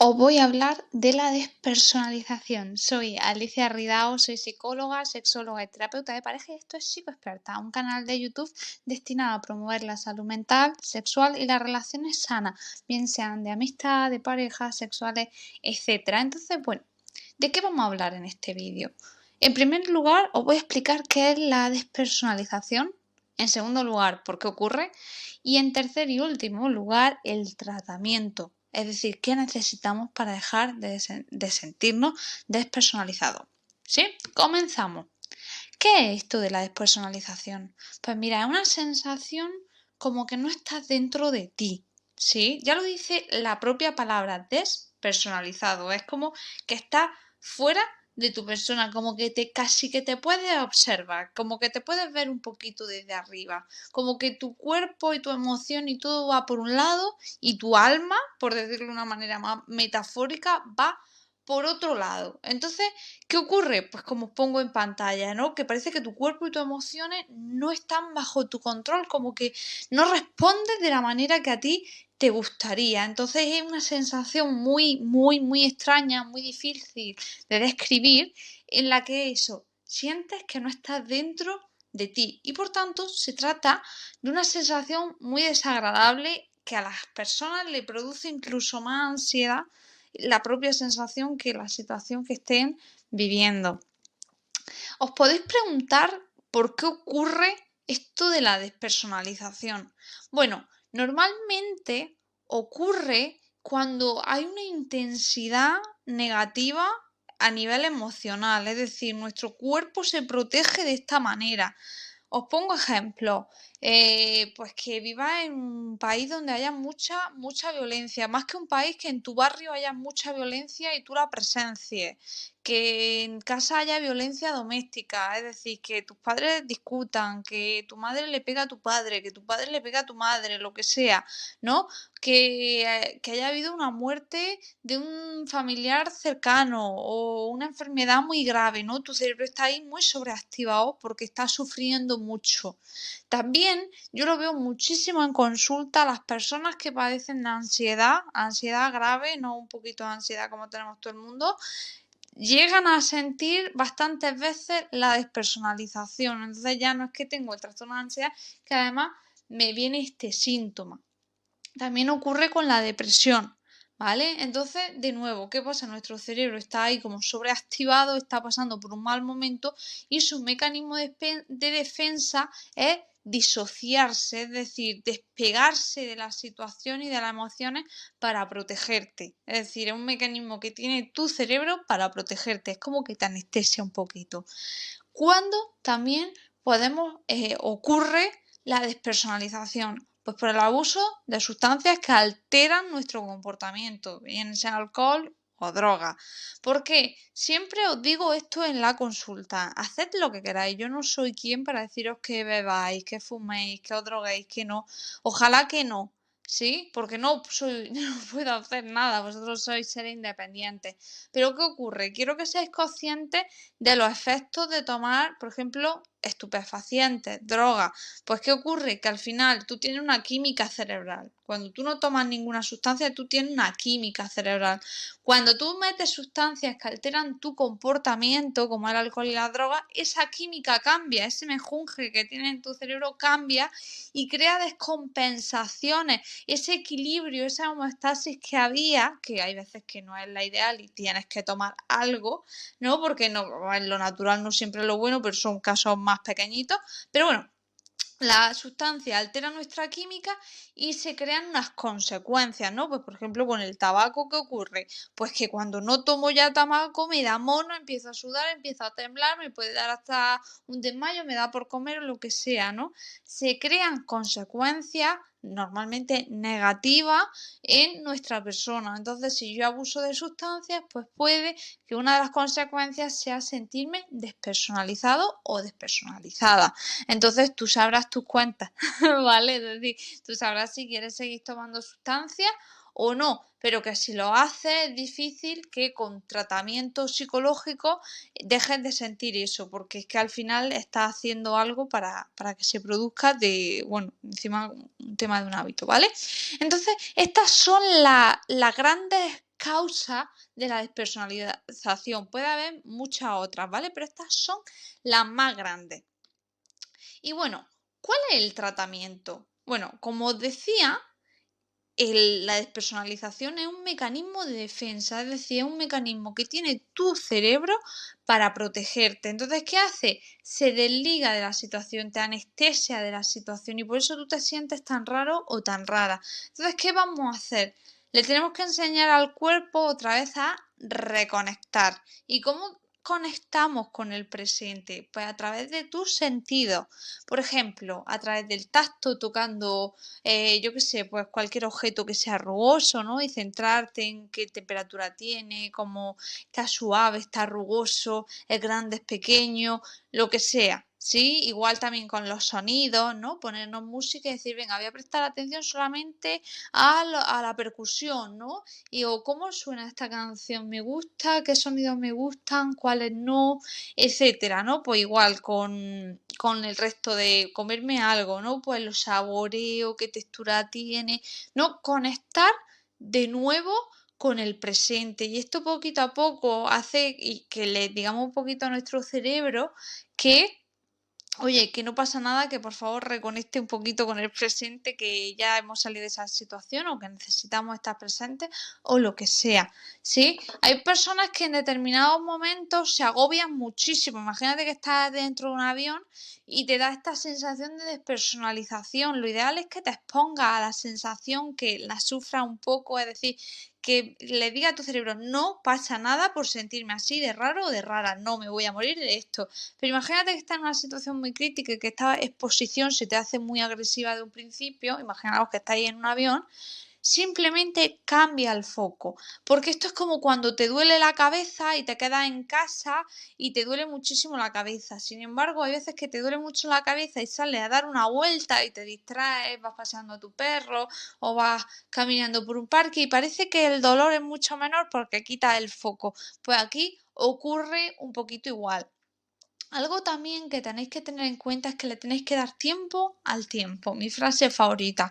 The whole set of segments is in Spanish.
Os voy a hablar de la despersonalización. Soy Alicia Ridao, soy psicóloga, sexóloga y terapeuta de pareja y esto es Psicoexperta, un canal de YouTube destinado a promover la salud mental, sexual y las relaciones sanas, bien sean de amistad, de parejas, sexuales, etcétera. Entonces, bueno, ¿de qué vamos a hablar en este vídeo? En primer lugar, os voy a explicar qué es la despersonalización. En segundo lugar, por qué ocurre. Y en tercer y último lugar, el tratamiento. Es decir, qué necesitamos para dejar de sentirnos despersonalizados. ¿Sí? Comenzamos. ¿Qué es esto de la despersonalización? Pues mira, es una sensación como que no estás dentro de ti. ¿Sí? Ya lo dice la propia palabra, despersonalizado. Es como que estás fuera de tu persona, como que casi que te puedes observar, como que te puedes ver un poquito desde arriba, como que tu cuerpo y tu emoción y todo va por un lado y tu alma, por decirlo de una manera más metafórica, va por otro lado. Entonces, ¿qué ocurre? Pues como os pongo en pantalla, ¿no? Que parece que tu cuerpo y tus emociones no están bajo tu control, como que no respondes de la manera que a ti te gustaría. Entonces es una sensación muy extraña, muy difícil de describir, en la que eso, sientes que no estás dentro de ti y por tanto se trata de una sensación muy desagradable que a las personas le produce incluso más ansiedad la propia sensación que la situación que estén viviendo. Os podéis preguntar por qué ocurre esto de la despersonalización. Bueno, normalmente ocurre cuando hay una intensidad negativa a nivel emocional, es decir, nuestro cuerpo se protege de esta manera. Os pongo ejemplos, pues que vivas en un país donde haya mucha violencia, más que un país que en tu barrio haya mucha violencia y tú la presencies, que en casa haya violencia doméstica, es decir, que tus padres discutan, que tu madre le pega a tu padre, que tu padre le pega a tu madre, lo que sea, ¿no? Que haya habido una muerte de un familiar cercano o una enfermedad muy grave, ¿no? Tu cerebro está ahí muy sobreactivado porque está sufriendo mucho. También yo lo veo muchísimo en consulta a las personas que padecen de ansiedad grave, no un poquito de ansiedad como tenemos todo el mundo, llegan a sentir bastantes veces la despersonalización. Entonces ya no es que tengo el trastorno de ansiedad, que además me viene este síntoma. También ocurre con la depresión, ¿vale? Entonces, de nuevo, ¿qué pasa? Nuestro cerebro está ahí como sobreactivado, está pasando por un mal momento y su mecanismo de defensa es disociarse, es decir, despegarse de la situación y de las emociones para protegerte. Es decir, es un mecanismo que tiene tu cerebro para protegerte, es como que te anestesia un poquito. ¿Cuándo también ocurre la despersonalización? Pues por el abuso de sustancias que alteran nuestro comportamiento, bien sea alcohol o droga. ¿Por qué? Siempre os digo esto en la consulta, haced lo que queráis, yo no soy quien para deciros que bebáis, que fuméis, que os droguéis, que no, ojalá que no. ¿Sí? Porque no puedo hacer nada, vosotros sois seres independientes. Pero ¿qué ocurre? Quiero que seáis conscientes de los efectos de tomar, por ejemplo, estupefacientes, drogas. Pues ¿qué ocurre? Que al final tú tienes una química cerebral. Cuando tú no tomas ninguna sustancia, tú tienes una química cerebral. Cuando tú metes sustancias que alteran tu comportamiento, como el alcohol y la droga, esa química cambia, ese mejunje que tienes en tu cerebro cambia y crea descompensaciones, ese equilibrio, esa homeostasis que había, que hay veces que no es la ideal y tienes que tomar algo, ¿no? Porque no, en lo natural no siempre es lo bueno, pero son casos más pequeñitos. Pero bueno, la sustancia altera nuestra química y se crean unas consecuencias, ¿no? Pues por ejemplo con el tabaco, ¿qué ocurre? Pues que cuando no tomo ya tabaco me da mono, empiezo a sudar, empiezo a temblar, me puede dar hasta un desmayo, me da por comer o lo que sea, ¿no? Se crean consecuencias normalmente negativas en nuestra persona. Entonces, si yo abuso de sustancias, pues puede que una de las consecuencias sea sentirme despersonalizado o despersonalizada. Entonces tú sabrás tus cuentas, ¿vale? Es decir, tú sabrás si quieres seguir tomando sustancias o no, pero que si lo haces es difícil que con tratamiento psicológico dejes de sentir eso, porque es que al final estás haciendo algo para que se produzca bueno, encima un tema de un hábito, ¿vale? Entonces, estas son las grandes causas de la despersonalización. Puede haber muchas otras, ¿vale? Pero estas son las más grandes. Y bueno, ¿cuál es el tratamiento? Bueno, como os decía, la despersonalización es un mecanismo de defensa, es decir, es un mecanismo que tiene tu cerebro para protegerte. Entonces, ¿qué hace? Se desliga de la situación, te anestesia de la situación y por eso tú te sientes tan raro o tan rara. Entonces, ¿qué vamos a hacer? Le tenemos que enseñar al cuerpo otra vez a reconectar. ¿Y cómo conectamos con el presente? Pues a través de tus sentidos. Por ejemplo, a través del tacto, tocando yo qué sé, pues cualquier objeto que sea rugoso, ¿no? Y centrarte en qué temperatura tiene, cómo está suave, está rugoso, es grande, es pequeño, lo que sea. Sí, igual también con los sonidos, ¿no? Ponernos música y decir, venga, voy a prestar atención solamente a la percusión, ¿no? Y o cómo suena esta canción, me gusta, qué sonidos me gustan, cuáles no, etcétera, ¿no? Pues igual con el resto de comerme algo, ¿no? Pues lo saboreo, qué textura tiene, ¿no? Conectar de nuevo con el presente y esto poquito a poco hace y que le digamos un poquito a nuestro cerebro que oye, que no pasa nada, que por favor reconecte un poquito con el presente, que ya hemos salido de esa situación o que necesitamos estar presentes o lo que sea, ¿sí? Hay personas que en determinados momentos se agobian muchísimo. Imagínate que estás dentro de un avión y te da esta sensación de despersonalización. Lo ideal es que te expongas a la sensación, que la sufra un poco, es decir, que le diga a tu cerebro, no pasa nada por sentirme así de raro o de rara, no me voy a morir de esto. Pero imagínate que estás en una situación muy crítica y que esta exposición se te hace muy agresiva de un principio, imaginaos que estáis en un avión, simplemente cambia el foco, porque esto es como cuando te duele la cabeza y te quedas en casa y te duele muchísimo la cabeza. Sin embargo, hay veces que te duele mucho la cabeza y sales a dar una vuelta y te distraes, vas paseando a tu perro o vas caminando por un parque y parece que el dolor es mucho menor porque quita el foco. Pues aquí ocurre un poquito igual. Algo también que tenéis que tener en cuenta es que le tenéis que dar tiempo al tiempo. Mi frase favorita.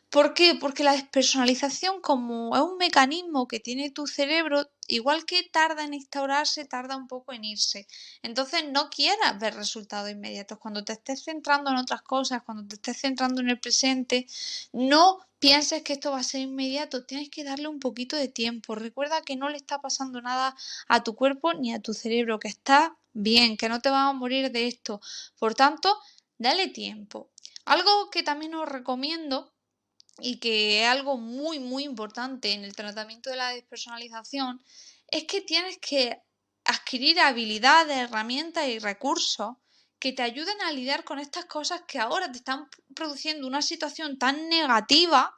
¿Por qué? Porque la despersonalización, como es un mecanismo que tiene tu cerebro, igual que tarda en instaurarse, tarda un poco en irse. Entonces no quieras ver resultados inmediatos. Cuando te estés centrando en otras cosas, cuando te estés centrando en el presente, no pienses que esto va a ser inmediato. Tienes que darle un poquito de tiempo. Recuerda que no le está pasando nada a tu cuerpo ni a tu cerebro, que está bien, que no te vas a morir de esto. Por tanto, dale tiempo. Algo que también os recomiendo y que es algo muy, muy importante en el tratamiento de la despersonalización, es que tienes que adquirir habilidades, herramientas y recursos que te ayuden a lidiar con estas cosas que ahora te están produciendo una situación tan negativa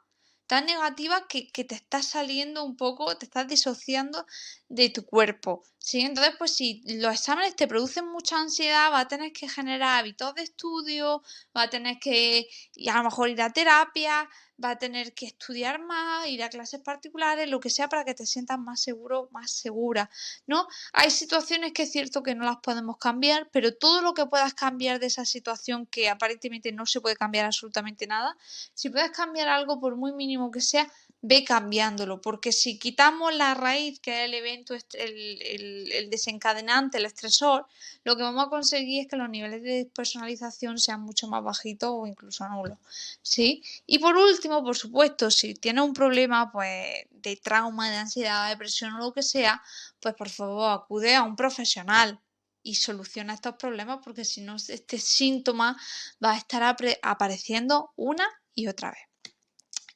que te estás saliendo un poco, te estás disociando de tu cuerpo. ¿Sí? Entonces, pues si los exámenes te producen mucha ansiedad, va a tener que generar hábitos de estudio, va a tener que y a lo mejor ir a terapia, va a tener que estudiar más, ir a clases particulares, lo que sea para que te sientas más seguro, más segura, ¿no? Hay situaciones que es cierto que no las podemos cambiar, pero todo lo que puedas cambiar de esa situación que aparentemente no se puede cambiar absolutamente nada, si puedes cambiar algo por muy mínimo que sea, ve cambiándolo, porque si quitamos la raíz, que es el evento, el desencadenante, el estresor, lo que vamos a conseguir es que los niveles de despersonalización sean mucho más bajitos o incluso nulos, ¿sí? Y por último, por supuesto, si tienes un problema pues de trauma, de ansiedad, depresión o lo que sea, pues por favor acude a un profesional y soluciona estos problemas porque si no este síntoma va a estar apareciendo una y otra vez.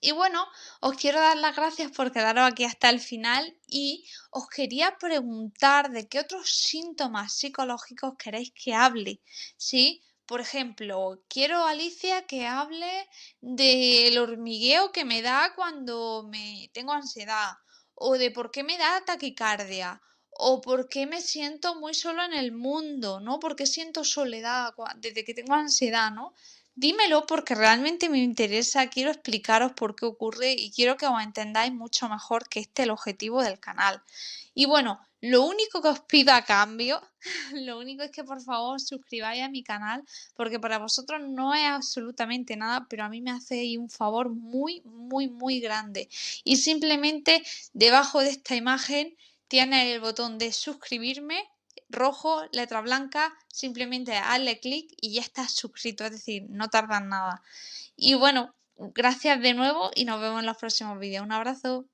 Y bueno, os quiero dar las gracias por quedaros aquí hasta el final y os quería preguntar de qué otros síntomas psicológicos queréis que hable, ¿sí? Por ejemplo, quiero, Alicia, que hable del hormigueo que me da cuando me tengo ansiedad, o de por qué me da taquicardia, o por qué me siento muy solo en el mundo, ¿no? ¿Por qué siento soledad desde que tengo ansiedad, ¿no? Dímelo porque realmente me interesa, quiero explicaros por qué ocurre y quiero que os entendáis mucho mejor que este es el objetivo del canal. Y bueno, lo único que os pido a cambio, lo único es que por favor os suscribáis a mi canal porque para vosotros no es absolutamente nada, pero a mí me hacéis un favor muy, muy, muy grande. Y simplemente debajo de esta imagen tienes el botón de suscribirme rojo, letra blanca, simplemente hazle clic y ya estás suscrito, es decir, no tardas nada. Y bueno, gracias de nuevo y nos vemos en los próximos vídeos. Un abrazo.